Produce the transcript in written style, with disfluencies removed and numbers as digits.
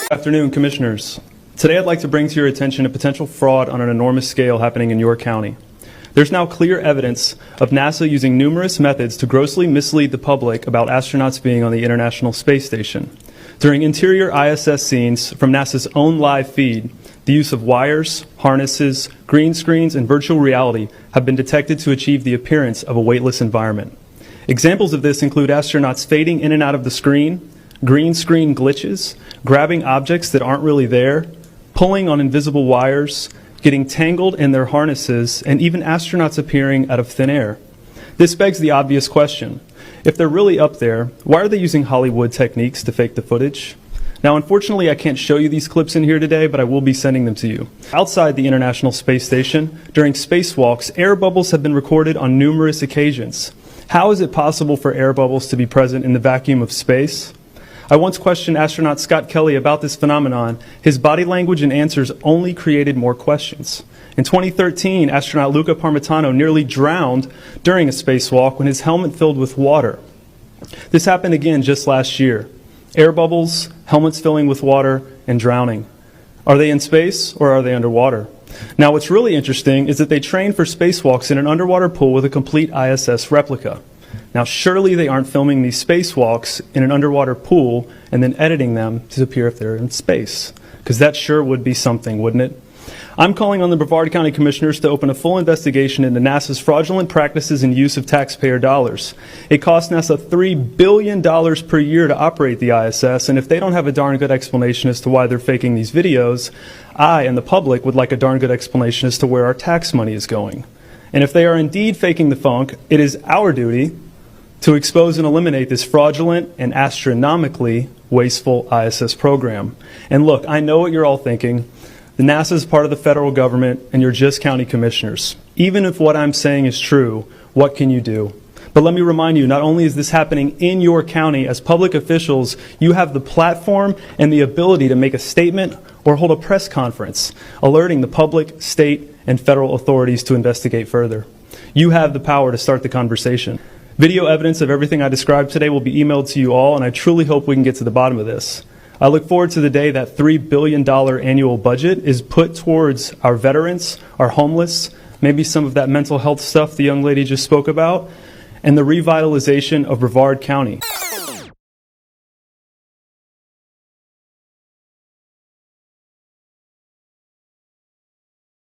Good afternoon, Commissioners. Today I'd like to bring to your attention a potential fraud on an enormous scale happening in your county. There's now clear evidence of NASA using numerous methods to grossly mislead the public about astronauts being on the International Space Station. During interior ISS scenes from NASA's own live feed, the use of wires, harnesses, green screens, and virtual reality have been detected to achieve the appearance of a weightless environment. Examples of this include astronauts fading in and out of the screen, green screen glitches, grabbing objects that aren't really there, pulling on invisible wires, getting tangled in their harnesses, and even astronauts appearing out of thin air. This begs the obvious question. If they're really up there, why are they using Hollywood techniques to fake the footage? Now, unfortunately, I can't show you these clips in here today, but I will be sending them to you. Outside the International Space Station, during spacewalks, air bubbles have been recorded on numerous occasions. How is it possible for air bubbles to be present in the vacuum of space? I once questioned astronaut Scott Kelly about this phenomenon. His body language and answers only created more questions. In 2013, astronaut Luca Parmitano nearly drowned during a spacewalk when his helmet filled with water. This happened again just last year. Air bubbles, helmets filling with water, and drowning. Are they in space or are they underwater? Now, what's really interesting is that they trained for spacewalks in an underwater pool with a complete ISS replica. Now, surely they aren't filming these spacewalks in an underwater pool and then editing them to appear if they're in space, because that sure would be something, wouldn't it? I'm calling on the Brevard County Commissioners to open a full investigation into NASA's fraudulent practices and use of taxpayer dollars. It costs NASA $3 billion per year to operate the ISS, and if they don't have a darn good explanation as to why they're faking these videos, I and the public would like a darn good explanation as to where our tax money is going. And if they are indeed faking the funk, it is our duty to expose and eliminate this fraudulent and astronomically wasteful ISS program. And look, I know what you're all thinking. The NASA is part of the federal government, and you're just county commissioners. Even if what I'm saying is true, what can you do? But let me remind you, not only is this happening in your county, as public officials, you have the platform and the ability to make a statement or hold a press conference, alerting the public, state, and federal authorities to investigate further. You have the power to start the conversation. Video evidence of everything I described today will be emailed to you all, and I truly hope we can get to the bottom of this. I look forward to the day that $3 billion annual budget is put towards our veterans, our homeless, maybe some of that mental health stuff the young lady just spoke about, and the revitalization of Brevard County.